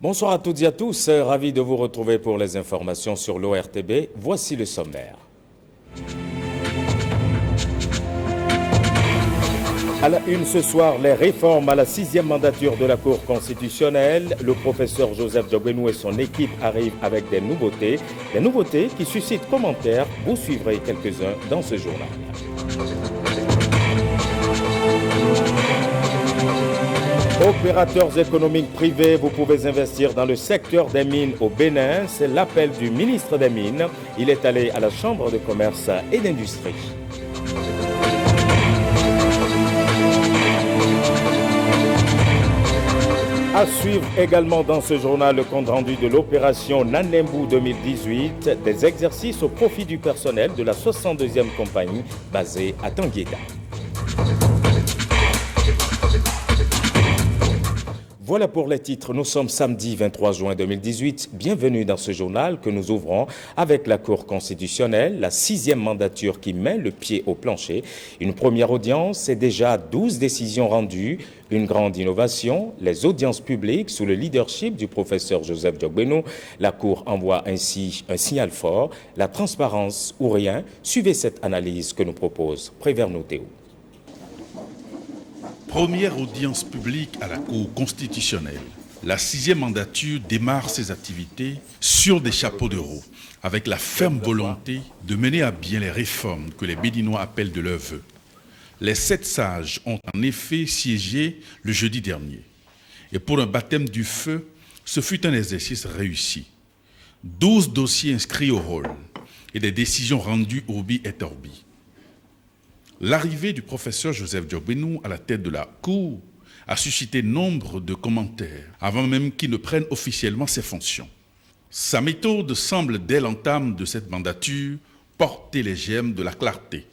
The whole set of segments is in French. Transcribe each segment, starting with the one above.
Bonsoir à toutes et à tous, ravi de vous retrouver pour les informations sur l'ORTB. Voici le sommaire. À la une ce soir, les réformes à la 6e mandature de la Cour constitutionnelle. Le professeur Joseph Diogbenou et son équipe arrivent avec des nouveautés qui suscitent commentaires. Vous suivrez quelques-uns dans ce journal. Opérateurs économiques privés, vous pouvez investir dans le secteur des mines au Bénin. C'est l'appel du ministre des Mines. Il est allé à la Chambre de commerce et d'industrie. À suivre également dans ce journal le compte-rendu de l'opération Nanembu 2018, des exercices au profit du personnel de la 62e compagnie basée à Tanguiéda. Voilà pour les titres. Nous sommes samedi 23 juin 2018. Bienvenue dans ce journal que nous ouvrons avec la Cour constitutionnelle, la 6e mandature qui met le pied au plancher. Une première audience et déjà 12 décisions rendues. Une grande innovation, les audiences publiques sous le leadership du professeur Joseph Diogbenou. La Cour envoie ainsi un signal fort, la transparence ou rien. Suivez cette analyse que nous propose Préverno Théo. Première audience publique à la Cour constitutionnelle. La 6e mandature démarre ses activités sur des chapeaux de roue, avec la ferme volonté de mener à bien les réformes que les Béninois appellent de leur vœu. Les 7 sages ont en effet siégé le jeudi dernier. Et pour un baptême du feu, ce fut un exercice réussi. 12 dossiers inscrits au rôle et des décisions rendues urbi et orbi. L'arrivée du professeur Joseph Diogbenou à la tête de la Cour a suscité nombre de commentaires avant même qu'il ne prenne officiellement ses fonctions. Sa méthode semble, dès l'entame de cette mandature, porter les germes de la clarté.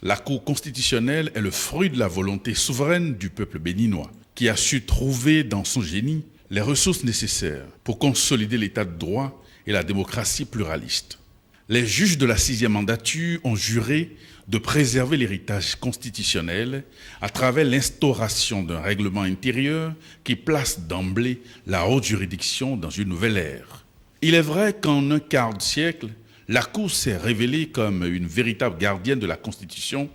La Cour constitutionnelle est le fruit de la volonté souveraine du peuple béninois, qui a su trouver dans son génie les ressources nécessaires pour consolider l'état de droit et la démocratie pluraliste. Les juges de la 6e mandature ont juré de préserver l'héritage constitutionnel à travers l'instauration d'un règlement intérieur qui place d'emblée la haute juridiction dans une nouvelle ère. Il est vrai qu'en un quart de siècle, la Cour s'est révélée comme une véritable gardienne de la Constitution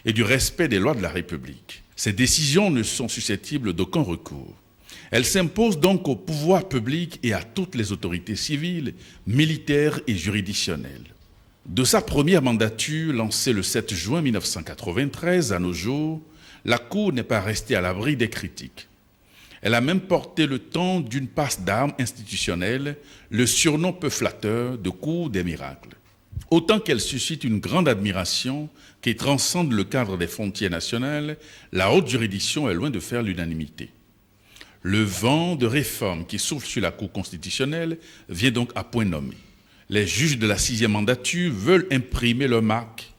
et du respect des lois de la République. Ces décisions ne sont susceptibles d'aucun recours. Elles s'imposent donc au pouvoir public et à toutes les autorités civiles, militaires et juridictionnelles. De sa première mandature, lancée le 7 juin 1993 à nos jours, la Cour n'est pas restée à l'abri des critiques. Elle a même porté le temps d'une passe d'armes institutionnelle, le surnom peu flatteur de Cour des miracles. Autant qu'elle suscite une grande admiration qui transcende le cadre des frontières nationales, la haute juridiction est loin de faire l'unanimité. Le vent de réforme qui souffle sur la Cour constitutionnelle vient donc à point nommé. Les juges de la 6e mandature veulent imprimer leur marque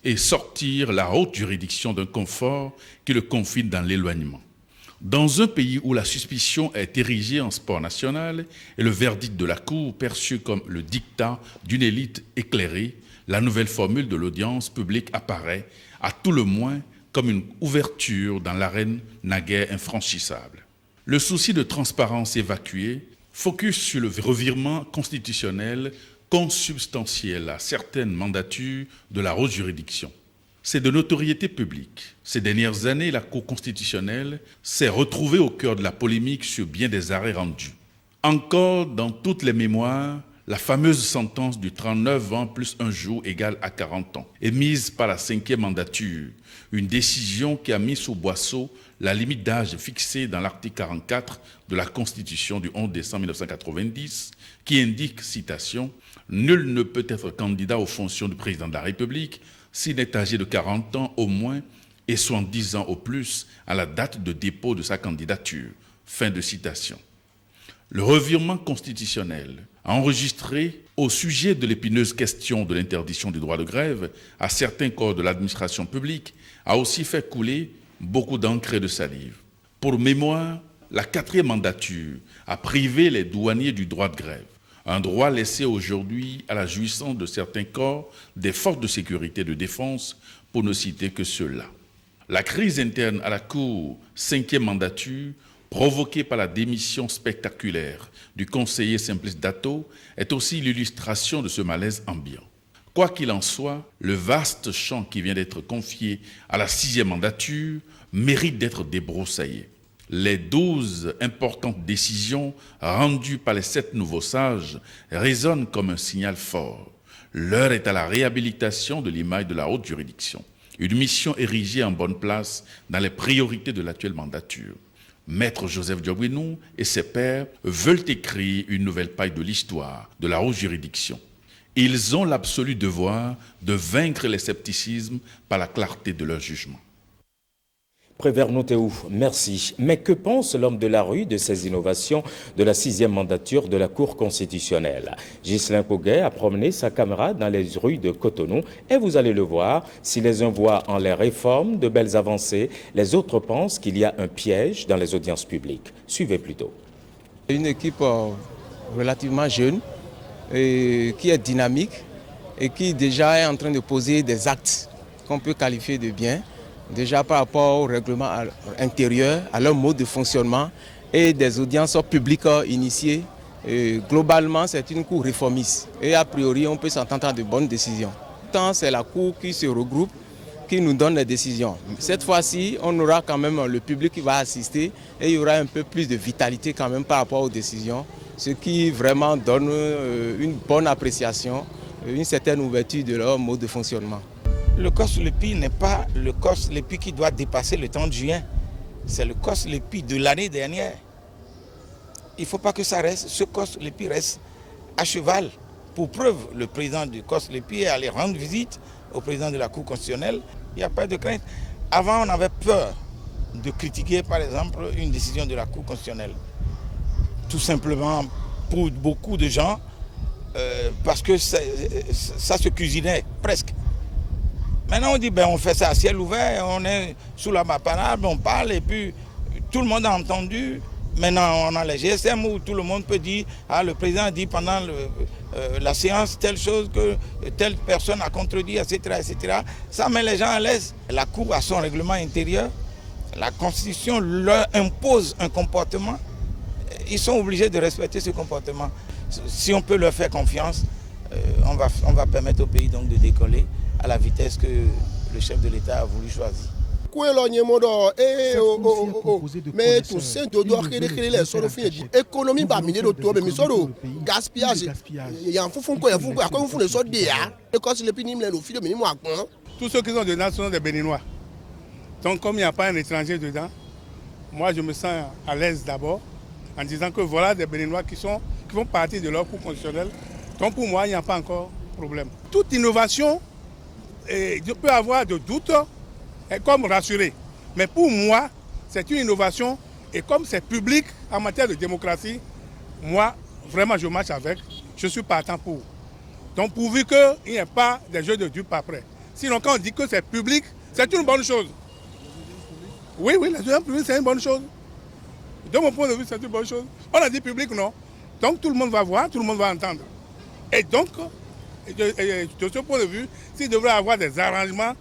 et sortir la haute juridiction d'un confort qui le confine dans l'éloignement. Dans un pays où la suspicion est érigée en sport national et le verdict de la Cour perçu comme le dictat d'une élite éclairée, la nouvelle formule de l'audience publique apparaît, à tout le moins, comme une ouverture dans l'arène naguère infranchissable. Le souci de transparence évacué focus sur le revirement constitutionnel consubstantiel à certaines mandatures de la haute juridiction. C'est de notoriété publique. Ces dernières années, la Cour constitutionnelle s'est retrouvée au cœur de la polémique sur bien des arrêts rendus. Encore dans toutes les mémoires, la fameuse sentence du 39 ans plus un jour égale à 40 ans, émise par la 5e mandature, une décision qui a mis sous boisseau la limite d'âge fixée dans l'article 44 de la Constitution du 11 décembre 1990, qui indique, citation, « Nul ne peut être candidat aux fonctions du président de la République s'il est âgé de 40 ans au moins et 70 ans au plus à la date de dépôt de sa candidature. » Fin de citation. Le revirement constitutionnel a enregistré au sujet de l'épineuse question de l'interdiction du droit de grève à certains corps de l'administration publique a aussi fait couler beaucoup d'encre et de salive. Pour mémoire, la 4e mandature a privé les douaniers du droit de grève, un droit laissé aujourd'hui à la jouissance de certains corps des forces de sécurité et de défense, pour ne citer que ceux-là. La crise interne à la Cour 5e mandature provoquée par la démission spectaculaire du conseiller Simplice Dato, est aussi l'illustration de ce malaise ambiant. Quoi qu'il en soit, le vaste champ qui vient d'être confié à la 6e mandature mérite d'être débroussaillé. Les 12 importantes décisions rendues par les 7 nouveaux sages résonnent comme un signal fort. L'heure est à la réhabilitation de l'image de la haute juridiction, une mission érigée en bonne place dans les priorités de l'actuelle mandature. Maître Joseph Diogouinou et ses pairs veulent écrire une nouvelle page de l'histoire de la haute juridiction. Ils ont l'absolu devoir de vaincre les scepticismes par la clarté de leur jugement. Prévert Notéou, merci. Mais que pense l'homme de la rue de ces innovations de la 6e mandature de la Cour constitutionnelle? Ghislain Poguet a promené sa caméra dans les rues de Cotonou et vous allez le voir, si les uns voient en les réformes de belles avancées, les autres pensent qu'il y a un piège dans les audiences publiques. Suivez plutôt. Une équipe relativement jeune, qui est dynamique et qui déjà est en train de poser des actes qu'on peut qualifier de bien, déjà par rapport au règlement intérieur, à leur mode de fonctionnement et des audiences publiques initiées. Et globalement, c'est une cour réformiste et a priori, on peut s'entendre à de bonnes décisions. Tant c'est la cour qui se regroupe, qui nous donne les décisions. Cette fois-ci, on aura quand même le public qui va assister et il y aura un peu plus de vitalité quand même par rapport aux décisions, ce qui vraiment donne une bonne appréciation, une certaine ouverture de leur mode de fonctionnement. Le COS-LEPI n'est pas le COS-LEPI qui doit dépasser le 30 juin. C'est le COS-LEPI de l'année dernière. Il ne faut pas que ça reste, ce COS-LEPI reste à cheval. Pour preuve, le président du COS-LEPI est allé rendre visite au président de la Cour constitutionnelle. Il n'y a pas de crainte. Avant, on avait peur de critiquer, par exemple, une décision de la Cour constitutionnelle. Tout simplement, pour beaucoup de gens, parce que ça se cuisinait presque. Maintenant, on dit, on fait ça à ciel ouvert, on est sous la parade, on parle et puis tout le monde a entendu. Maintenant, on a les GSM où tout le monde peut dire, le président a dit pendant la séance telle chose que telle personne a contredit, etc., etc. Ça met les gens à l'aise. La Cour a son règlement intérieur. La Constitution leur impose un comportement. Ils sont obligés de respecter ce comportement. Si on peut leur faire confiance, on va permettre au pays donc de décoller à la vitesse que le chef de l'État a voulu choisir. Mais tout ça, tu dois créer les solutions. Économie, mais solo gaspillage. Il y a un fou quoi, il y a un fou de sorte de tous ceux qui sont dedans sont des Béninois. Donc comme il n'y a pas un étranger dedans, moi je me sens à l'aise d'abord en disant que voilà des Béninois qui font partie de leur cour constitutionnelle. Donc pour moi, il n'y a pas encore de problème. Toute innovation, je peux avoir de doutes, comme rassuré. Mais pour moi, c'est une innovation et comme c'est public en matière de démocratie, moi, vraiment, je marche avec. Je suis partant pour. Donc pourvu qu'il n'y ait pas des jeux de dupes après. Sinon, quand on dit que c'est public, c'est une bonne chose. Oui, les jeux publics, c'est une bonne chose. De mon point de vue, c'est une bonne chose. On a dit public, non. Donc tout le monde va voir, tout le monde va entendre. Et donc, de ce point de vue, s'il devrait y avoir des arrangements,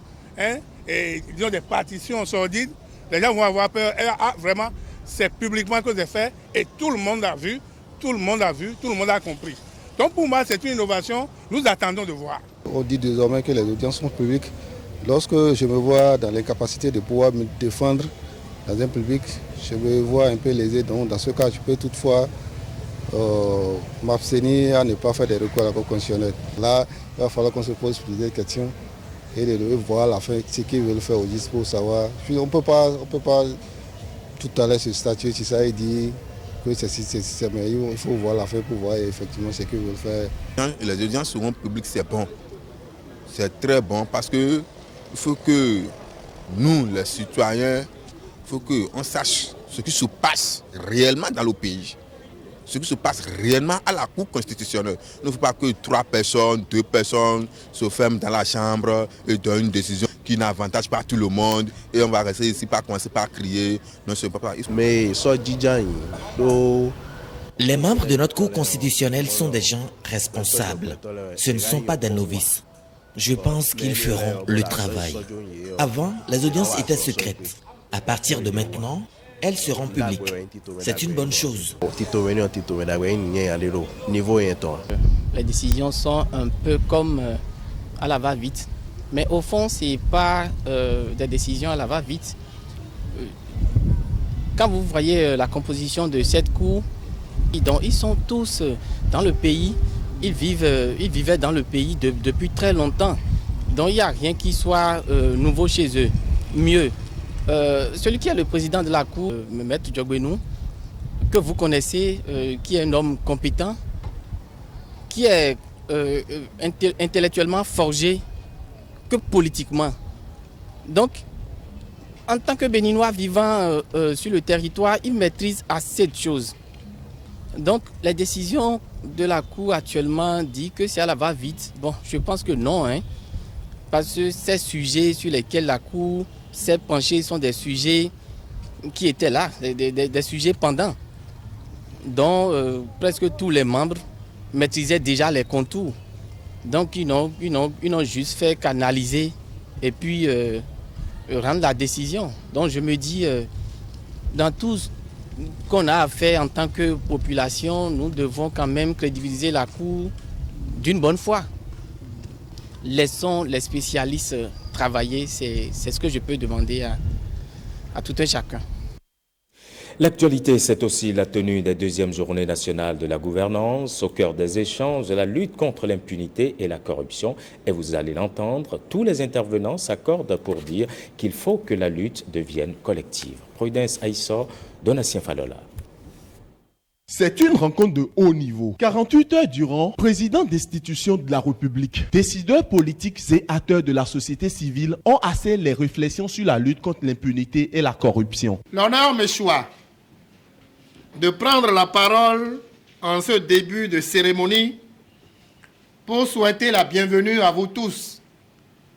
et disons des partitions sordides, les gens vont avoir peur. Et, vraiment, c'est publiquement que c'est fait et tout le monde a vu, tout le monde a compris. Donc pour moi, c'est une innovation, nous attendons de voir. On dit désormais que les audiences sont publiques. Lorsque je me vois dans les capacités de pouvoir me défendre dans un public, je me vois un peu lésé. Donc dans ce cas, je peux toutefois m'abstenir à ne pas faire des recours à la Cour constitutionnelle. Là, il va falloir qu'on se pose plusieurs questions et de voir à la fin ce qu'ils veulent faire au justice pour savoir. Puis on peut pas tout à l'heure se statuer sur ça et dire que c'est mais il faut voir la fin pour voir effectivement ce qu'ils veulent faire. Les audiences seront publiques, c'est bon. C'est très bon parce que il faut que nous, les citoyens, il faut qu'on sache ce qui se passe réellement dans le pays. Ce qui se passe réellement à la Cour constitutionnelle. Il ne faut pas que 3 personnes, 2 personnes se ferment dans la chambre et donnent une décision qui n'avantage pas tout le monde. Et on va rester ici, pas commencer par crier. Non, c'est pas. Mais ça dit les membres de notre Cour constitutionnelle sont des gens responsables. Ce ne sont pas des novices. Je pense qu'ils feront le travail. Avant, les audiences étaient secrètes. À partir de maintenant, elles seront publiques. C'est une bonne chose. Les décisions sont un peu comme à la va-vite. Mais au fond, ce n'est pas des décisions à la va-vite. Quand vous voyez la composition de cette cour, ils sont tous dans le pays, ils vivaient dans le pays depuis très longtemps. Donc il n'y a rien qui soit nouveau chez eux. Mieux, celui qui est le président de la cour, Maître Diogbenou, que vous connaissez, qui est un homme compétent, qui est intellectuellement forgé que politiquement. Donc, en tant que Béninois vivant sur le territoire, il maîtrise assez de choses. Donc, les décisions de la Cour actuellement disent que c'est à la va-vite. Bon, je pense que non, hein, parce que ces sujets sur lesquels la Cour s'est penchée sont des sujets qui étaient là, des sujets pendants, dont presque tous les membres maîtrisaient déjà les contours. Donc, ils n'ont juste fait qu'analyser et puis rendre la décision. Donc, je me dis, dans tout ce qu'on a à faire en tant que population, nous devons quand même crédibiliser la Cour d'une bonne foi. Laissons les spécialistes travailler, c'est ce que je peux demander à tout un chacun. L'actualité, c'est aussi la tenue des deuxièmes journées nationales de la gouvernance. Au cœur des échanges, la lutte contre l'impunité et la corruption. Et vous allez l'entendre, tous les intervenants s'accordent pour dire qu'il faut que la lutte devienne collective. Prudence Aïssa, Donatien Falola. C'est une rencontre de haut niveau. 48 heures durant, présidents d'institutions de la République, décideurs politiques et acteurs de la société civile ont assez les réflexions sur la lutte contre l'impunité et la corruption. L'honneur me choisit de prendre la parole en ce début de cérémonie pour souhaiter la bienvenue à vous tous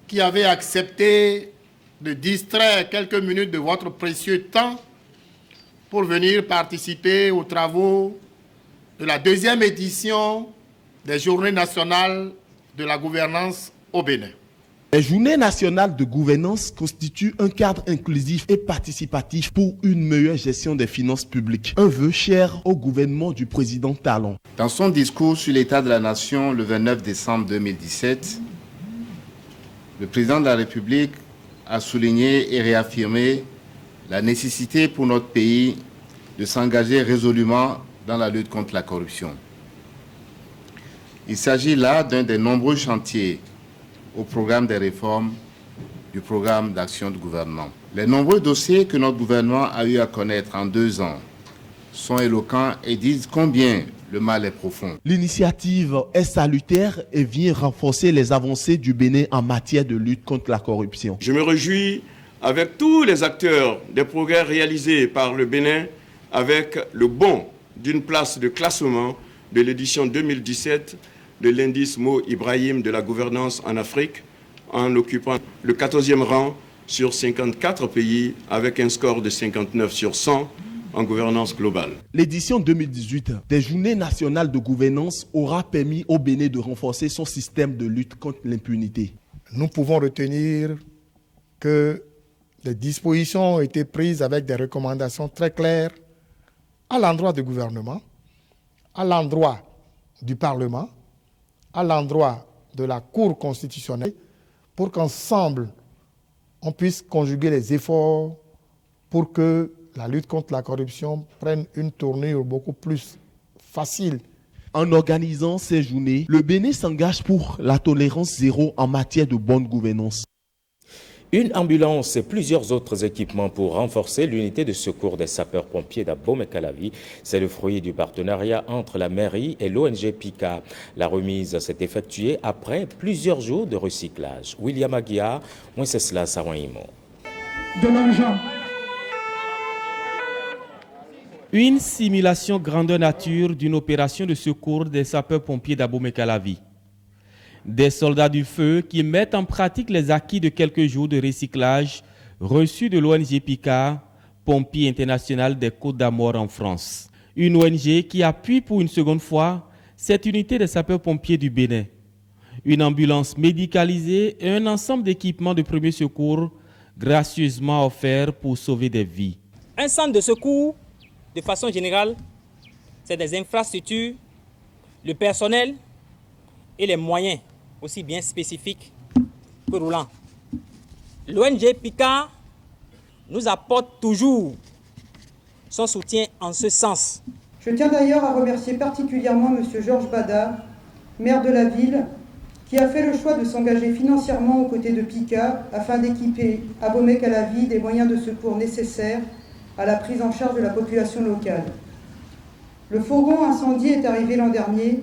qui avez accepté de distraire quelques minutes de votre précieux temps pour venir participer aux travaux de la deuxième édition des Journées nationales de la gouvernance au Bénin. Les Journées nationales de gouvernance constituent un cadre inclusif et participatif pour une meilleure gestion des finances publiques. Un vœu cher au gouvernement du président Talon. Dans son discours sur l'état de la nation le 29 décembre 2017, le président de la République a souligné et réaffirmé la nécessité pour notre pays de s'engager résolument dans la lutte contre la corruption. Il s'agit là d'un des nombreux chantiers au programme des réformes du programme d'action du gouvernement. Les nombreux dossiers que notre gouvernement a eu à connaître en 2 ans sont éloquents et disent combien le mal est profond. L'initiative est salutaire et vient renforcer les avancées du Bénin en matière de lutte contre la corruption. Je me réjouis avec tous les acteurs des progrès réalisés par le Bénin avec le bond d'une place de classement de l'édition 2017 de l'indice Mo Ibrahim de la gouvernance en Afrique, en occupant le 14e rang sur 54 pays avec un score de 59 sur 100 en gouvernance globale. L'édition 2018 des Journées nationales de gouvernance aura permis au Bénin de renforcer son système de lutte contre l'impunité. Nous pouvons retenir que les dispositions ont été prises avec des recommandations très claires à l'endroit du gouvernement, à l'endroit du Parlement, à l'endroit de la Cour constitutionnelle, pour qu'ensemble, on puisse conjuguer les efforts pour que la lutte contre la corruption prenne une tournure beaucoup plus facile. En organisant ces journées, le Bénin s'engage pour la tolérance zéro en matière de bonne gouvernance. Une ambulance et plusieurs autres équipements pour renforcer l'unité de secours des sapeurs-pompiers d'Abomey-Calavi. C'est le fruit du partenariat entre la mairie et l'ONG PICA. La remise s'est effectuée après plusieurs jours de recyclage. William Aguiar, Moussesla Sawaimo. De l'argent. Une simulation grandeur nature d'une opération de secours des sapeurs-pompiers d'Abomey-Calavi. Des soldats du feu qui mettent en pratique les acquis de quelques jours de recyclage reçus de l'ONG PICA, Pompiers International des Côtes d'Armor en France. Une ONG qui appuie pour une seconde fois cette unité des sapeurs-pompiers du Bénin. Une ambulance médicalisée et un ensemble d'équipements de premier secours gracieusement offerts pour sauver des vies. Un centre de secours, de façon générale, c'est des infrastructures, le personnel et les moyens, aussi bien spécifiques que roulants. L'ONG Picard nous apporte toujours son soutien en ce sens. Je tiens d'ailleurs à remercier particulièrement M. Georges Bada, maire de la ville, qui a fait le choix de s'engager financièrement aux côtés de Picard afin d'équiper Abomey-Calavi des moyens de secours nécessaires à la prise en charge de la population locale. Le fourgon incendie est arrivé l'an dernier,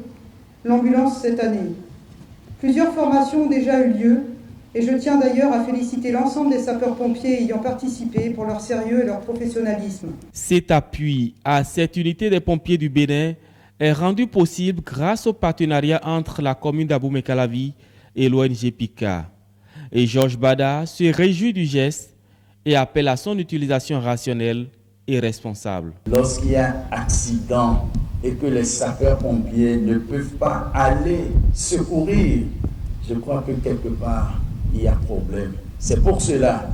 l'ambulance cette année. Plusieurs formations ont déjà eu lieu et je tiens d'ailleurs à féliciter l'ensemble des sapeurs-pompiers ayant participé pour leur sérieux et leur professionnalisme. Cet appui à cette unité des pompiers du Bénin est rendu possible grâce au partenariat entre la commune d'Abomey-Calavi et l'ONG Picard. Et Georges Bada se réjouit du geste et appelle à son utilisation rationnelle et responsable. Lorsqu'il y a accident et que les sapeurs-pompiers ne peuvent pas aller secourir, je crois que quelque part, il y a problème. C'est pour cela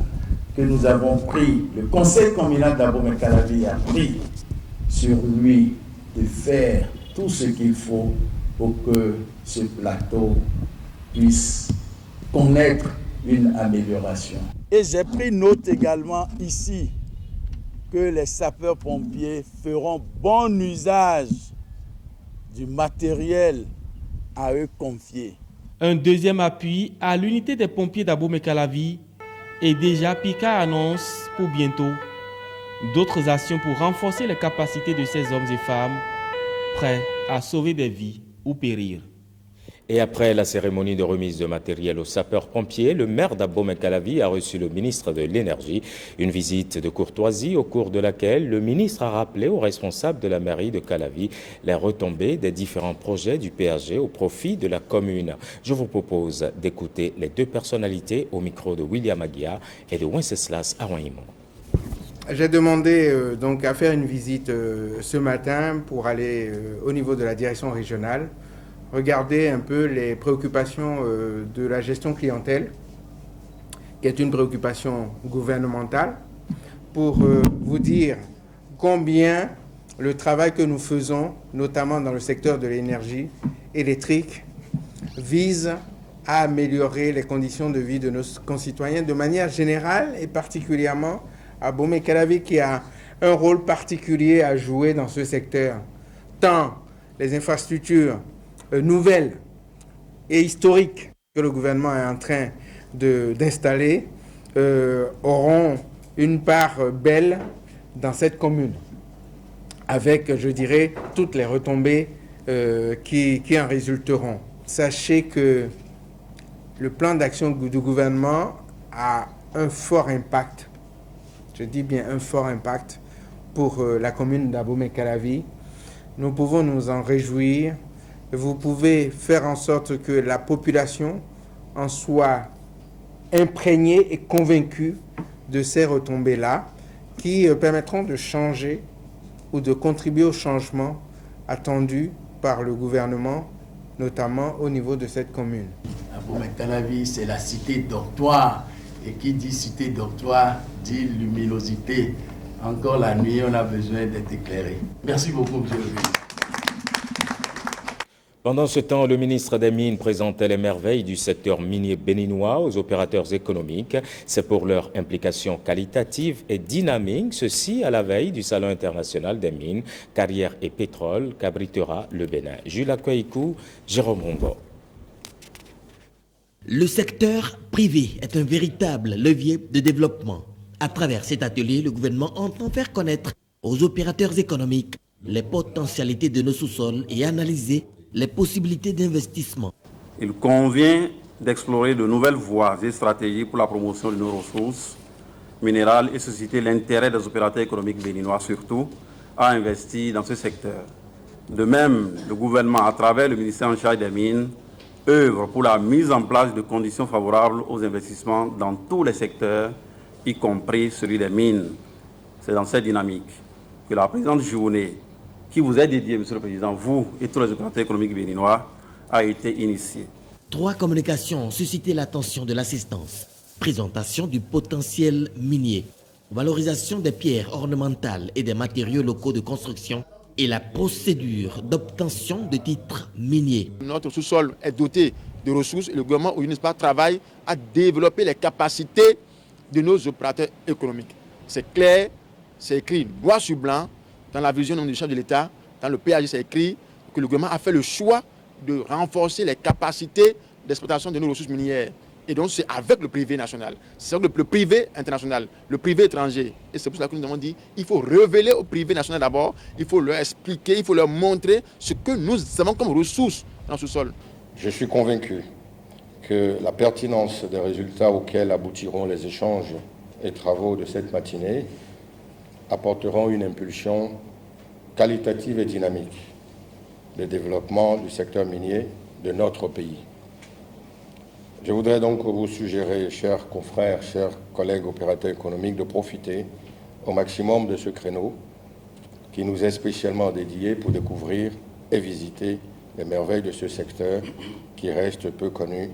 que nous avons pris, le conseil communal d'Abomey-Calavi a pris sur lui de faire tout ce qu'il faut pour que ce plateau puisse connaître une amélioration. Et j'ai pris note également ici que les sapeurs-pompiers feront bon usage du matériel à eux confié. Un deuxième appui à l'unité des pompiers d'Abomey-Calavi et déjà Picard annonce pour bientôt d'autres actions pour renforcer les capacités de ces hommes et femmes prêts à sauver des vies ou périr. Et après la cérémonie de remise de matériel aux sapeurs-pompiers, le maire d'Abomey-Calavi a reçu le ministre de l'Énergie. Une visite de courtoisie au cours de laquelle le ministre a rappelé aux responsables de la mairie de Calavi les retombées des différents projets du PAG au profit de la commune. Je vous propose d'écouter les deux personnalités au micro de William Aguia et de Wenceslas Arouaimon. J'ai demandé donc à faire une visite ce matin pour aller au niveau de la direction régionale, regarder un peu les préoccupations de la gestion clientèle, qui est une préoccupation gouvernementale, pour vous dire combien le travail que nous faisons, notamment dans le secteur de l'énergie électrique, vise à améliorer les conditions de vie de nos concitoyens de manière générale et particulièrement à Abomey-Calavi qui a un rôle particulier à jouer dans ce secteur, tant les infrastructures nouvelles et historiques que le gouvernement est en train d'installer auront une part belle dans cette commune, avec, je dirais, toutes les retombées qui en résulteront. Sachez que le plan d'action du gouvernement a un fort impact, je dis bien un fort impact, pour la commune d'Abomey-Calavi. Nous pouvons nous en réjouir. Vous pouvez faire en sorte que la population en soit imprégnée et convaincue de ces retombées-là qui permettront de changer ou de contribuer au changement attendu par le gouvernement, notamment au niveau de cette commune. Abomey-Calavi, c'est la cité dortoir. Et qui dit cité dortoir dit luminosité. Encore la nuit, on a besoin d'être éclairé. Merci beaucoup, monsieur le ministre. Pendant ce temps, le ministre des Mines présentait les merveilles du secteur minier béninois aux opérateurs économiques. C'est pour leur implication qualitative et dynamique, ceci à la veille du Salon international des mines, carrières et pétrole qu'abritera le Bénin. Jules Akouaïkou, Jérôme Rongo. Le secteur privé est un véritable levier de développement. À travers cet atelier, le gouvernement entend faire connaître aux opérateurs économiques les potentialités de nos sous-sols et analyser les possibilités d'investissement. Il convient d'explorer de nouvelles voies et stratégies pour la promotion de nos ressources minérales et susciter l'intérêt des opérateurs économiques béninois, surtout, à investir dans ce secteur. De même, le gouvernement, à travers le ministère en charge des Mines, œuvre pour la mise en place de conditions favorables aux investissements dans tous les secteurs, y compris celui des mines. C'est dans cette dynamique que la présente journée, qui vous est dédiée, Monsieur le Président, vous et tous les opérateurs économiques béninois, a été initiée. 3 communications ont suscité l'attention de l'assistance. Présentation du potentiel minier, valorisation des pierres ornementales et des matériaux locaux de construction et la procédure d'obtention de titres miniers. Notre sous-sol est doté de ressources et le gouvernement au UNISPA travaille à développer les capacités de nos opérateurs économiques. C'est clair, c'est écrit noir sur blanc dans la vision du chef de l'État, dans le PAG, c'est écrit que le gouvernement a fait le choix de renforcer les capacités d'exploitation de nos ressources minières. Et donc c'est avec le privé national, c'est avec le privé international, le privé étranger. Et c'est pour cela que nous avons dit qu'il faut révéler au privé national d'abord, il faut leur expliquer, il faut leur montrer ce que nous avons comme ressources dans ce sol. Je suis convaincu que la pertinence des résultats auxquels aboutiront les échanges et travaux de cette matinée apporteront une impulsion qualitative et dynamique de développement du secteur minier de notre pays. Je voudrais donc vous suggérer, chers confrères, chers collègues opérateurs économiques, de profiter au maximum de ce créneau qui nous est spécialement dédié pour découvrir et visiter les merveilles de ce secteur qui reste peu connu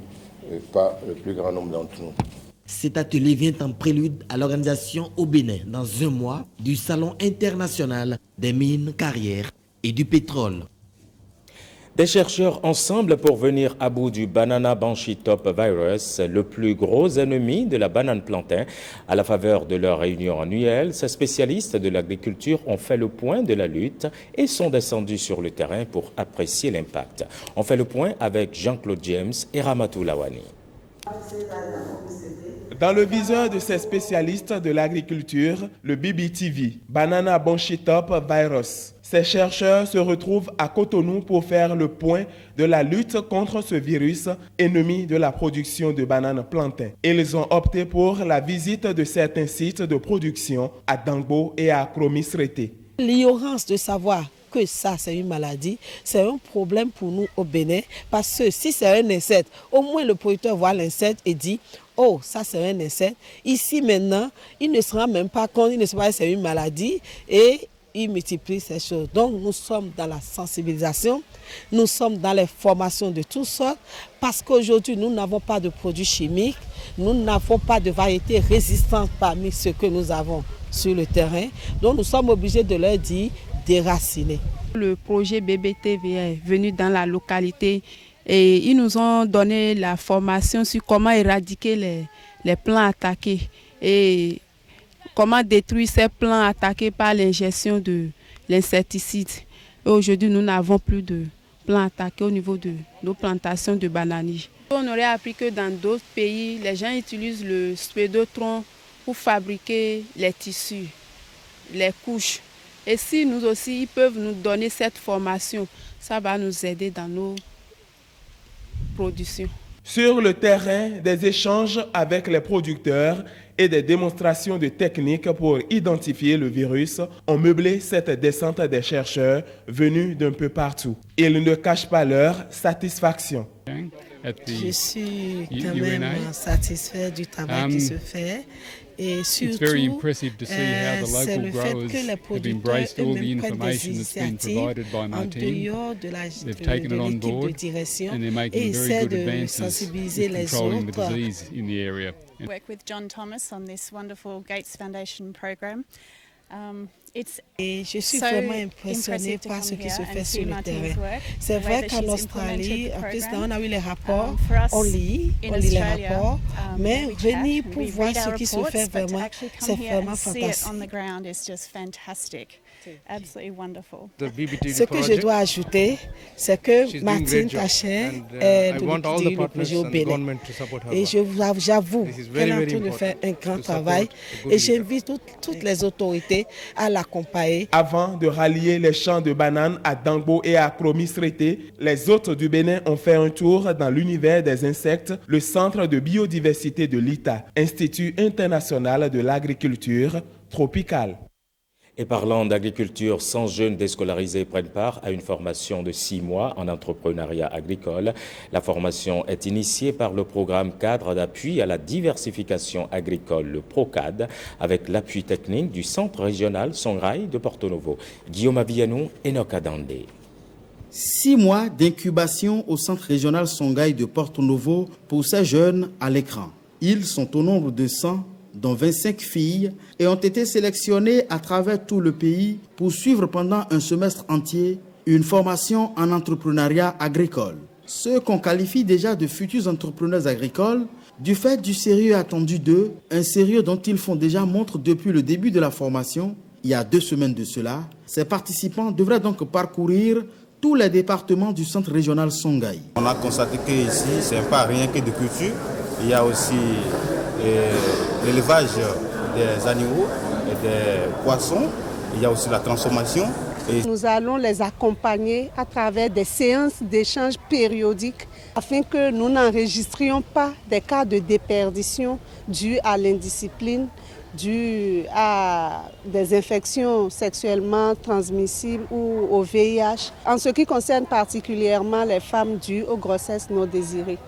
par le plus grand nombre d'entre nous. Cet atelier vient en prélude à l'organisation au Bénin, dans un mois, du Salon international des mines, carrières et du pétrole. Des chercheurs ensemble pour venir à bout du Banana Banshee Top Virus, le plus gros ennemi de la banane plantain. À la faveur de leur réunion annuelle, ces spécialistes de l'agriculture ont fait le point de la lutte et sont descendus sur le terrain pour apprécier l'impact. On fait le point avec Jean-Claude James et Ramatou Lawani. Dans le viseur de ces spécialistes de l'agriculture, le BBTV, Banana Banshee Top Virus. Ces chercheurs se retrouvent à Cotonou pour faire le point de la lutte contre ce virus, ennemi de la production de bananes plantain. Ils ont opté pour la visite de certains sites de production à Dangbo et à Kromisrete. L'ignorance de savoir que ça c'est une maladie, c'est un problème pour nous au Bénin, parce que si c'est un insecte, au moins le producteur voit l'insecte et dit « Oh, ça c'est un insecte ». Ici maintenant, il ne se rend même pas compte, il ne sait pas que c'est une maladie et il multiplie ces choses. Donc nous sommes dans la sensibilisation, nous sommes dans les formations de toutes sortes, parce qu'aujourd'hui nous n'avons pas de produits chimiques, nous n'avons pas de variétés résistantes parmi ceux que nous avons sur le terrain. Donc nous sommes obligés de leur dire déraciner. Le projet BBTV est venu dans la localité et ils nous ont donné la formation sur comment éradiquer les plants attaqués et comment détruire ces plants attaqués par l'ingestion de l'insecticide. Aujourd'hui, nous n'avons plus de plants attaqués au niveau de nos plantations de bananiers. On aurait appris que dans d'autres pays, les gens utilisent le spédotron pour fabriquer les tissus, les couches. Et si nous aussi, ils peuvent nous donner cette formation, ça va nous aider dans nos productions. Sur le terrain, des échanges avec les producteurs et des démonstrations de techniques pour identifier le virus ont meublé cette descente des chercheurs venus d'un peu partout. Ils ne cachent pas leur satisfaction. Je suis quand même satisfait du travail qui se fait. Et surtout, c'est le fait que les producteurs eux-mêmes prennent des initiatives en dehors de l'équipe de direction et essaient de sensibiliser les autres. Work with John Thomas on this wonderful Gates Foundation program. Et je suis vraiment impressionnée par ce qui se fait sur le terrain. C'est vrai qu'en Australie, en plus, on a eu les rapports, on lit les rapports, mais venir pour voir ce qui se fait vraiment, c'est vraiment fantastique. Ce que je dois ajouter, c'est que Martine Tacher est le projet au Bénin. Et j'avoue qu'elle est en train de faire un grand travail et j'invite toutes les autorités à l'accompagner. Avant de rallier les champs de bananes à Dangbo et à Kromisrete, les hôtes du Bénin ont fait un tour dans l'univers des insectes, le Centre de biodiversité de l'ITA, Institut international de l'agriculture tropicale. Et parlant d'agriculture, 100 jeunes déscolarisés prennent part à une formation de 6 mois en entrepreneuriat agricole. La formation est initiée par le programme cadre d'appui à la diversification agricole, le PROCAD, avec l'appui technique du Centre régional Songhai de Porto Novo. Guillaume Avianou et Enoch Adandé. 6 mois d'incubation au Centre régional Songhai de Porto Novo pour ces jeunes à l'écran. Ils sont au nombre de 100 dont 25 filles, et ont été sélectionnées à travers tout le pays pour suivre pendant un semestre entier une formation en entrepreneuriat agricole. Ceux qu'on qualifie déjà de futurs entrepreneurs agricoles, du fait du sérieux attendu d'eux, un sérieux dont ils font déjà montre depuis le début de la formation, il y a 2 semaines de cela, ces participants devraient donc parcourir tous les départements du centre régional Songhai. On a constaté qu'ici, ce n'est pas rien que de culture. Il y a aussi l'élevage des animaux et des poissons. Il y a aussi la transformation. Nous allons les accompagner à travers des séances d'échange périodiques afin que nous n'enregistrions pas des cas de déperdition dus à l'indiscipline, dus à des infections sexuellement transmissibles ou au VIH, en ce qui concerne particulièrement les femmes dues aux grossesses non désirées.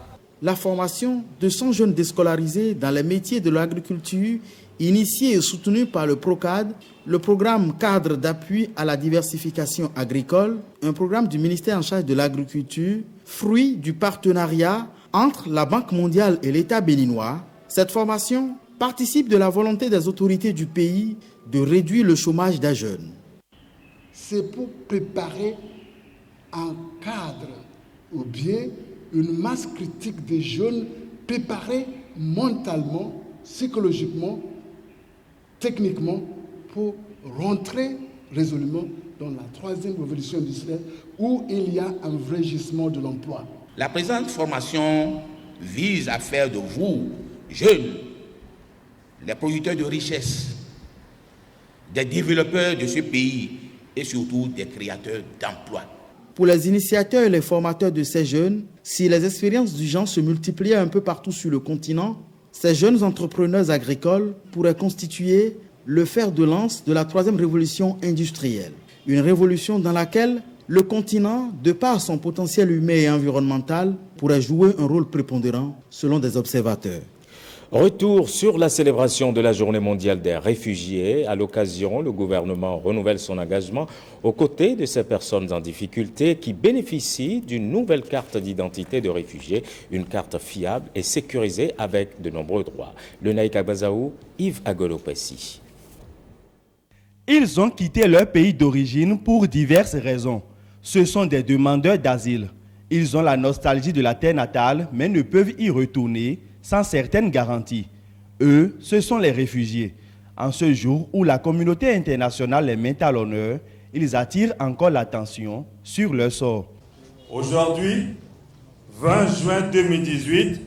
La formation de 100 jeunes déscolarisés dans les métiers de l'agriculture, initiée et soutenue par le PROCAD, le programme cadre d'appui à la diversification agricole, un programme du ministère en charge de l'agriculture, fruit du partenariat entre la Banque mondiale et l'État béninois. Cette formation participe de la volonté des autorités du pays de réduire le chômage des jeunes. C'est pour préparer un cadre ou bien une masse critique des jeunes préparés mentalement, psychologiquement, techniquement pour rentrer résolument dans la 3e révolution industrielle où il y a un vrai gisement de l'emploi. La présente formation vise à faire de vous, jeunes, les producteurs de richesse, des développeurs de ce pays et surtout des créateurs d'emplois. Pour les initiateurs et les formateurs de ces jeunes, si les expériences du genre se multipliaient un peu partout sur le continent, ces jeunes entrepreneurs agricoles pourraient constituer le fer de lance de la 3e révolution industrielle. Une révolution dans laquelle le continent, de par son potentiel humain et environnemental, pourrait jouer un rôle prépondérant selon des observateurs. Retour sur la célébration de la Journée mondiale des réfugiés. À l'occasion, le gouvernement renouvelle son engagement aux côtés de ces personnes en difficulté qui bénéficient d'une nouvelle carte d'identité de réfugiés, une carte fiable et sécurisée avec de nombreux droits. Le Naïka Bazaou, Yves Agolopessi. Ils ont quitté leur pays d'origine pour diverses raisons. Ce sont des demandeurs d'asile. Ils ont la nostalgie de la terre natale, mais ne peuvent y retourner sans certaines garanties. Eux, ce sont les réfugiés. En ce jour où la communauté internationale les met à l'honneur, ils attirent encore l'attention sur leur sort. Aujourd'hui, 20 juin 2018,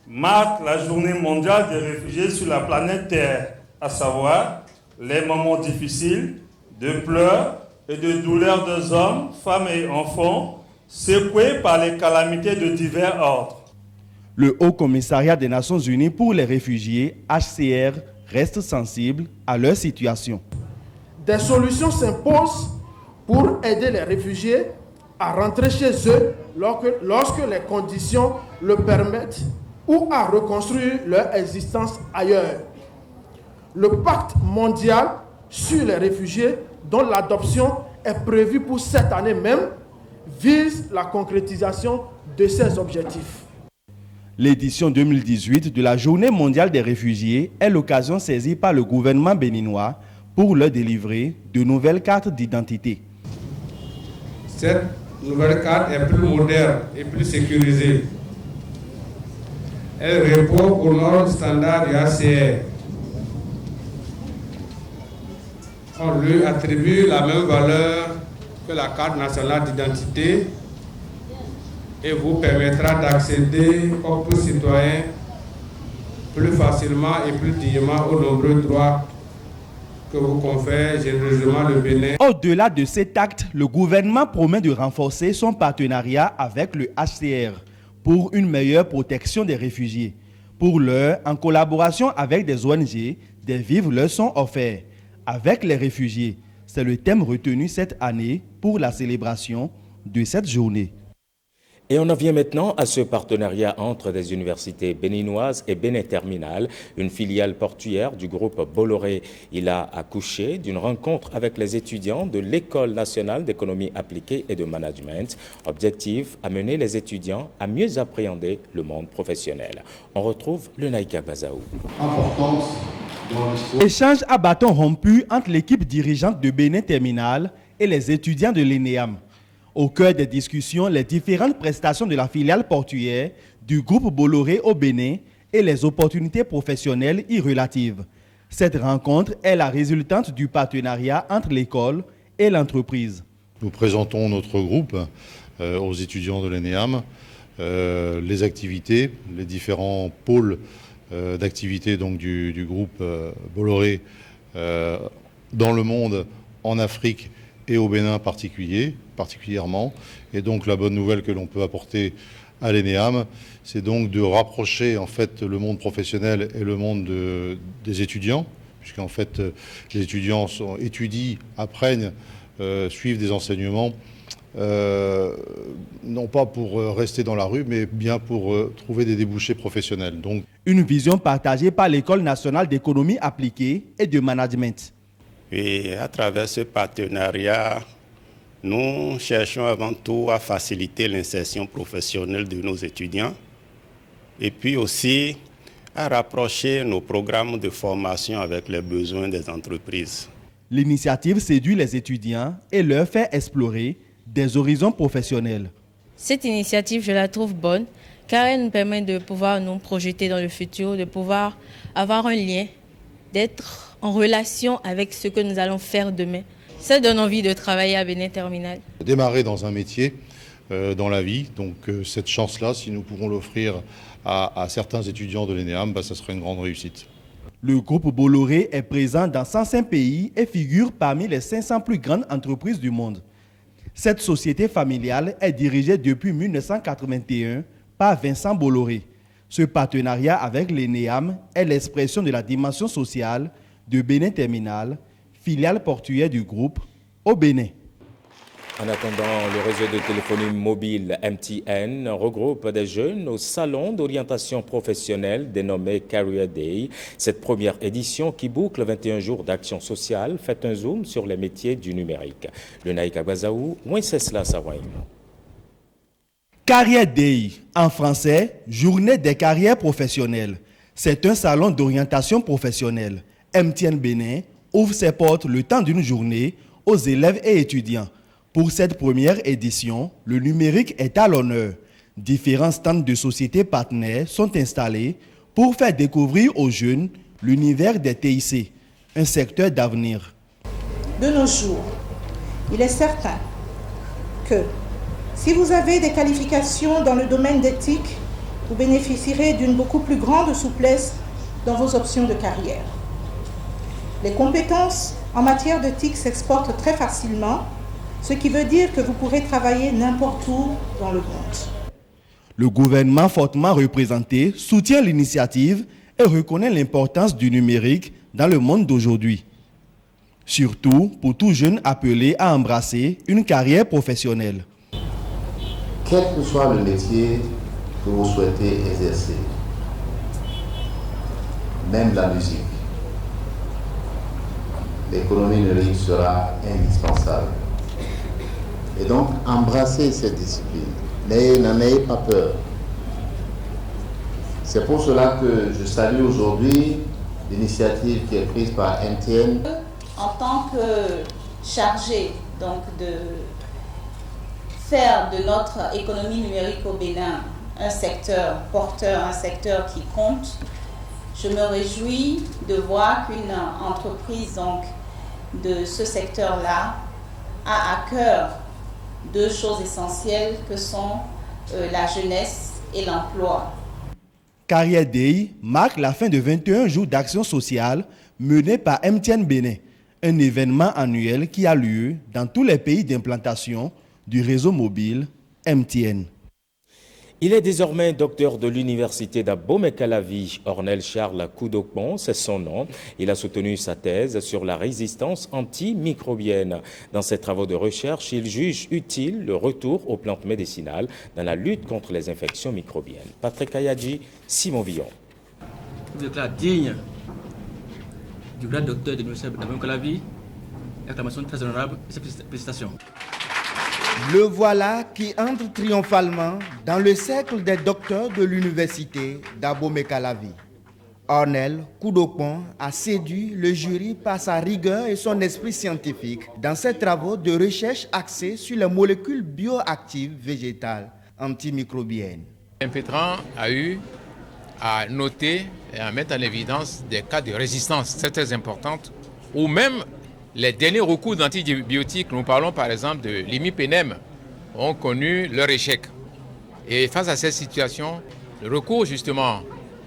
marque la journée mondiale des réfugiés sur la planète Terre, à savoir les moments difficiles de pleurs et de douleurs des hommes, femmes et enfants, secoués par les calamités de divers ordres. Le Haut Commissariat des Nations Unies pour les réfugiés, HCR, reste sensible à leur situation. Des solutions s'imposent pour aider les réfugiés à rentrer chez eux lorsque les conditions le permettent ou à reconstruire leur existence ailleurs. Le pacte mondial sur les réfugiés, dont l'adoption est prévue pour cette année même, vise la concrétisation de ces objectifs. L'édition 2018 de la Journée mondiale des réfugiés est l'occasion saisie par le gouvernement béninois pour leur délivrer de nouvelles cartes d'identité. Cette nouvelle carte est plus moderne et plus sécurisée. Elle répond aux normes standards du HCR. On lui attribue la même valeur que la carte nationale d'identité et vous permettra d'accéder comme tout citoyen plus facilement et plus dignement aux nombreux droits que vous confère généreusement le Bénin. Au-delà de cet acte, le gouvernement promet de renforcer son partenariat avec le HCR pour une meilleure protection des réfugiés. Pour l'heure, en collaboration avec des ONG, des vivres leur sont offerts. Avec les réfugiés, c'est le thème retenu cette année pour la célébration de cette journée. Et on en vient maintenant à ce partenariat entre des universités béninoises et Bénin Terminal, une filiale portuaire du groupe Bolloré. Il a accouché d'une rencontre avec les étudiants de l'École nationale d'économie appliquée et de management. Objectif, amener les étudiants à mieux appréhender le monde professionnel. On retrouve le Naïka Bazaou. Importante Échange à bâton rompu entre l'équipe dirigeante de Bénin Terminal et les étudiants de l'ENEAM. Au cœur des discussions, les différentes prestations de la filiale portuaire du groupe Bolloré au Bénin et les opportunités professionnelles y relatives. Cette rencontre est la résultante du partenariat entre l'école et l'entreprise. Nous présentons notre groupe aux étudiants de l'ENEAM, les activités, les différents pôles d'activités donc du groupe Bolloré dans le monde, en Afrique et au Bénin particulièrement. Et donc la bonne nouvelle que l'on peut apporter à l'ENEAM, c'est donc de rapprocher en fait le monde professionnel et le monde des étudiants, puisqu'en fait les étudiants étudient, apprennent, suivent des enseignements, non pas pour rester dans la rue, mais bien pour trouver des débouchés professionnels. Donc, une vision partagée par l'École nationale d'économie appliquée et de management. Et à travers ce partenariat, nous cherchons avant tout à faciliter l'insertion professionnelle de nos étudiants et puis aussi à rapprocher nos programmes de formation avec les besoins des entreprises. L'initiative séduit les étudiants et leur fait explorer des horizons professionnels. Cette initiative, je la trouve bonne car elle nous permet de pouvoir nous projeter dans le futur, de pouvoir avoir un lien, d'être en relation avec ce que nous allons faire demain. Ça donne envie de travailler à Bénin Terminal. Démarrer dans un métier, dans la vie, donc cette chance-là, si nous pouvons l'offrir à certains étudiants de l'ENEAM, ça serait une grande réussite. Le groupe Bolloré est présent dans 105 pays et figure parmi les 500 plus grandes entreprises du monde. Cette société familiale est dirigée depuis 1981 par Vincent Bolloré. Ce partenariat avec l'ENEAM est l'expression de la dimension sociale de Bénin Terminal, filiale portuaire du groupe au Bénin. En attendant, le réseau de téléphonie mobile MTN regroupe des jeunes au salon d'orientation professionnelle dénommé Career Day. Cette première édition qui boucle 21 jours d'action sociale fait un zoom sur les métiers du numérique. Le Naïka Bazaou, Wenceslas Sawai. Career Day, en français, Journée des carrières professionnelles. C'est un salon d'orientation professionnelle. MTN Bénin ouvre ses portes le temps d'une journée aux élèves et étudiants. Pour cette première édition, le numérique est à l'honneur. Différents stands de sociétés partenaires sont installés pour faire découvrir aux jeunes l'univers des TIC, un secteur d'avenir. De nos jours, il est certain que si vous avez des qualifications dans le domaine d'éthique, vous bénéficierez d'une beaucoup plus grande souplesse dans vos options de carrière. Les compétences en matière d'éthique s'exportent très facilement, ce qui veut dire que vous pourrez travailler n'importe où dans le monde. Le gouvernement fortement représenté soutient l'initiative et reconnaît l'importance du numérique dans le monde d'aujourd'hui. Surtout pour tout jeune appelé à embrasser une carrière professionnelle. Quel que soit le métier que vous souhaitez exercer, même la musique, l'économie numérique sera indispensable. Et donc, embrassez cette discipline. N'en ayez pas peur. C'est pour cela que je salue aujourd'hui l'initiative qui est prise par MTN. En tant que chargé donc, de faire de notre économie numérique au Bénin un secteur porteur, un secteur qui compte, je me réjouis de voir qu'une entreprise donc, de ce secteur-là a à cœur deux choses essentielles que sont la jeunesse et l'emploi. Career Day marque la fin de 21 jours d'action sociale menée par MTN Bénin, un événement annuel qui a lieu dans tous les pays d'implantation du réseau mobile MTN. Il est désormais docteur de l'université d'Abomey-Calavi. Ornel Charles Koudokbon, c'est son nom. Il a soutenu sa thèse sur la résistance antimicrobienne. Dans ses travaux de recherche, il juge utile le retour aux plantes médicinales dans la lutte contre les infections microbiennes. Patrick Ayadji, Simon Villon. Je vous déclare digne du grade docteur de l'université d'Abomey-Calavi. Acclamation très honorable et félicitations. Le voilà qui entre triomphalement dans le cercle des docteurs de l'université d'Abomey-Calavi. Ornel Koudopon a séduit le jury par sa rigueur et son esprit scientifique dans ses travaux de recherche axés sur les molécules bioactives végétales antimicrobiennes. Impétrant a eu à noter et à mettre en évidence des cas de résistance très importantes ou même les derniers recours d'antibiotiques, nous parlons par exemple de l'imipenem, ont connu leur échec. Et face à cette situation, le recours justement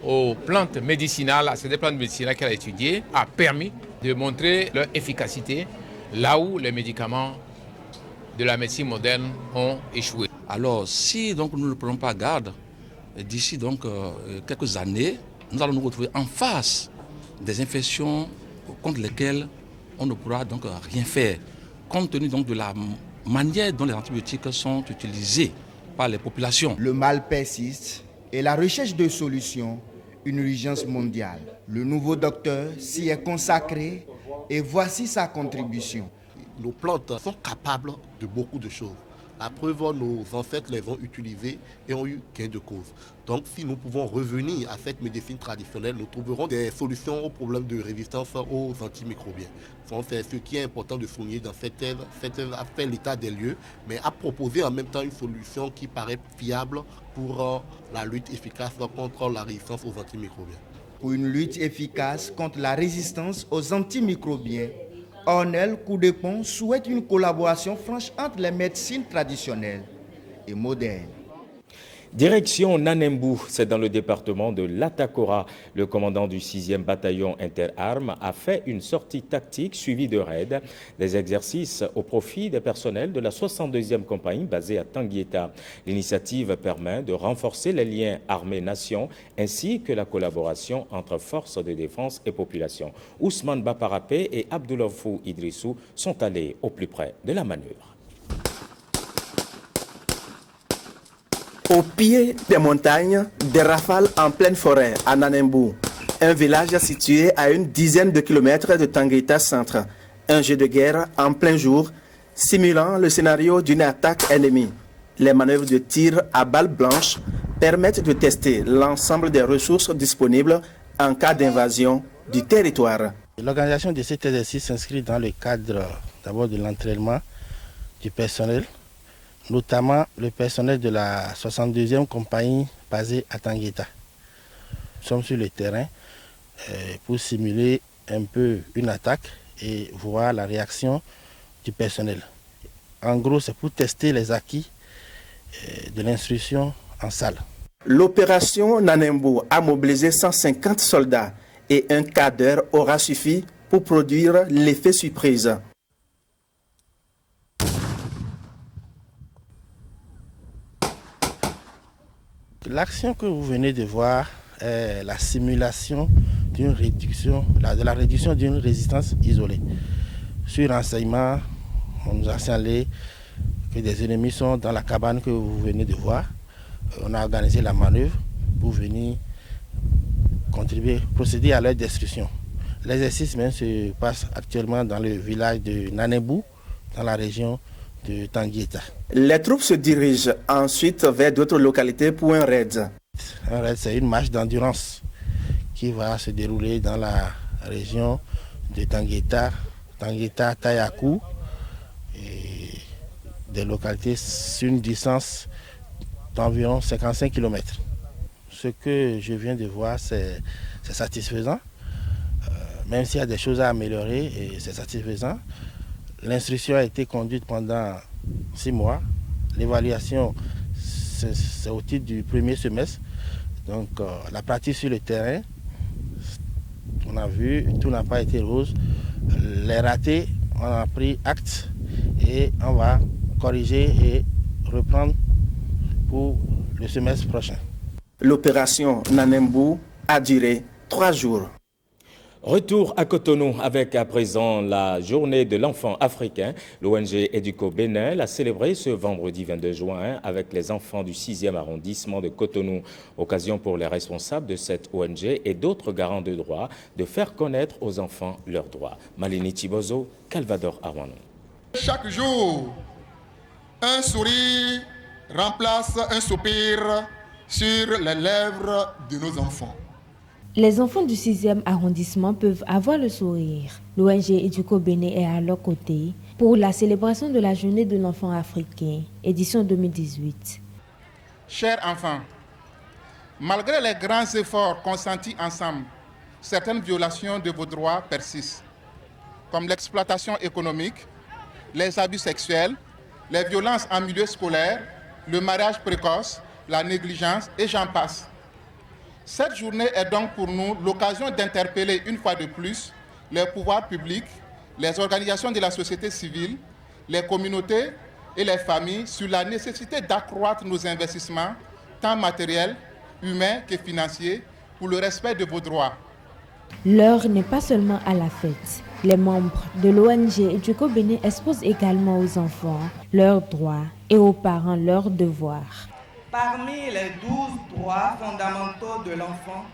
aux plantes médicinales, à ces plantes médicinales qu'elle a étudiées, a permis de montrer leur efficacité là où les médicaments de la médecine moderne ont échoué. Alors, si donc, nous ne prenons pas garde, d'ici donc quelques années, nous allons nous retrouver en face des infections contre lesquelles on ne pourra donc rien faire, compte tenu donc de la manière dont les antibiotiques sont utilisés par les populations. Le mal persiste et la recherche de solutions, une urgence mondiale. Le nouveau docteur s'y est consacré et voici sa contribution. Nos plantes sont capables de beaucoup de choses. La preuve, nos ancêtres les ont utilisées et ont eu gain de cause. Donc si nous pouvons revenir à cette médecine traditionnelle, nous trouverons des solutions aux problèmes de résistance aux antimicrobiens. Donc, c'est ce qui est important de souligner dans cette œuvre. Cette œuvre a fait l'état des lieux, mais a proposé en même temps une solution qui paraît fiable pour la lutte efficace contre la résistance aux antimicrobiens. Pour une lutte efficace contre la résistance aux antimicrobiens, Ornel Koudopon souhaite une collaboration franche entre les médecines traditionnelles et modernes. Direction Nanembu, c'est dans le département de l'Atakora. Le commandant du 6e bataillon interarmes a fait une sortie tactique suivie de raids, des exercices au profit des personnels de la 62e compagnie basée à Tanguieta. L'initiative permet de renforcer les liens armée-nation ainsi que la collaboration entre forces de défense et population. Ousmane Baparapé et Abdoulafou Idrissou sont allés au plus près de la manœuvre. Au pied des montagnes, des rafales en pleine forêt à Nanembu, un village situé à une dizaine de kilomètres de Tanguieta Centre. Un jeu de guerre en plein jour, simulant le scénario d'une attaque ennemie. Les manœuvres de tir à balles blanches permettent de tester l'ensemble des ressources disponibles en cas d'invasion du territoire. L'organisation de cet exercice s'inscrit dans le cadre d'abord de l'entraînement du personnel, notamment le personnel de la 62e compagnie basée à Tanguieta. Nous sommes sur le terrain pour simuler un peu une attaque et voir la réaction du personnel. En gros, c'est pour tester les acquis de l'instruction en salle. L'opération Nanembu a mobilisé 150 soldats et un quart d'heure aura suffi pour produire l'effet surprise. L'action que vous venez de voir est la simulation d'une réduction, de la réduction d'une résistance isolée. Sur renseignement, on nous a signalé que des ennemis sont dans la cabane que vous venez de voir. On a organisé la manœuvre pour venir contribuer, procéder à leur destruction. L'exercice même se passe actuellement dans le village de Nanembu, dans la région de Tanguieta. Les troupes se dirigent ensuite vers d'autres localités pour un raid. Un raid, c'est une marche d'endurance qui va se dérouler dans la région de Tanguieta, Tayakou, et des localités sur une distance d'environ 55 km. Ce que je viens de voir, c'est satisfaisant. Même s'il y a des choses à améliorer, et c'est satisfaisant. L'instruction a été conduite pendant 6 mois. L'évaluation, c'est au titre du premier semestre. Donc la pratique sur le terrain, on a vu, tout n'a pas été rose. Les ratés, on a pris acte et on va corriger et reprendre pour le semestre prochain. L'opération Nanembu a duré 3 jours. Retour à Cotonou avec à présent la journée de l'enfant africain. L'ONG Educo Bénin l'a célébré ce vendredi 22 juin avec les enfants du 6e arrondissement de Cotonou. Occasion pour les responsables de cette ONG et d'autres garants de droits de faire connaître aux enfants leurs droits. Malini Chibozo, Calvador Arwano. Chaque jour, un sourire remplace un soupir sur les lèvres de nos enfants. Les enfants du 6e arrondissement peuvent avoir le sourire. L'ONG Educo Bénin est à leur côté pour la célébration de la Journée de l'enfant africain, édition 2018. Chers enfants, malgré les grands efforts consentis ensemble, certaines violations de vos droits persistent, comme l'exploitation économique, les abus sexuels, les violences en milieu scolaire, le mariage précoce, la négligence et j'en passe. Cette journée est donc pour nous l'occasion d'interpeller une fois de plus les pouvoirs publics, les organisations de la société civile, les communautés et les familles sur la nécessité d'accroître nos investissements, tant matériels, humains que financiers, pour le respect de vos droits. L'heure n'est pas seulement à la fête. Les membres de l'ONG Educo Bénin exposent également aux enfants leurs droits et aux parents leurs devoirs. Parmi les 12 droits fondamentaux de l'enfant,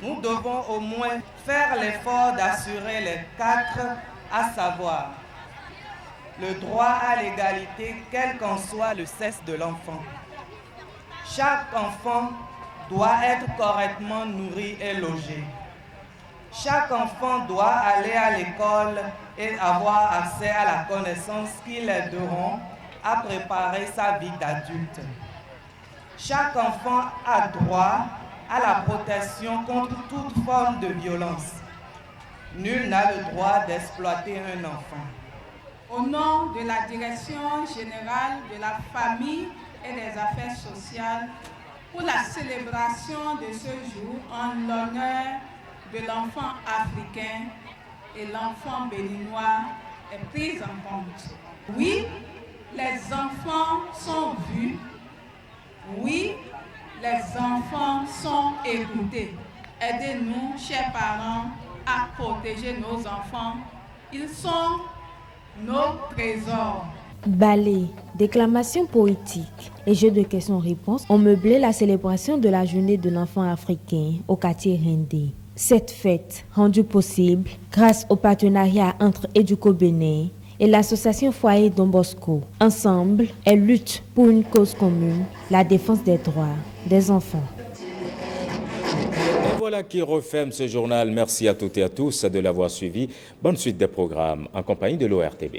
nous devons au moins faire l'effort d'assurer les 4, à savoir le droit à l'égalité, quel qu'en soit le sexe de l'enfant. Chaque enfant doit être correctement nourri et logé. Chaque enfant doit aller à l'école et avoir accès à la connaissance qui l'aideront à préparer sa vie d'adulte. Chaque enfant a droit à la protection contre toute forme de violence. Nul n'a le droit d'exploiter un enfant. Au nom de la Direction générale de la famille et des affaires sociales, pour la célébration de ce jour en l'honneur de l'enfant africain et l'enfant béninois est prise en compte. Oui, les enfants sont vus. Oui, les enfants sont écoutés. Aidez-nous, chers parents, à protéger nos enfants. Ils sont nos trésors. Ballets, déclamations poétiques et jeux de questions-réponses ont meublé la célébration de la Journée de l'enfant africain au quartier Rendé. Cette fête, rendue possible grâce au partenariat entre Educo Bénin et l'association Foyer Don Bosco. Ensemble, elles luttent pour une cause commune, la défense des droits des enfants. Et voilà qui referme ce journal. Merci à toutes et à tous de l'avoir suivi. Bonne suite des programmes en compagnie de l'ORTB.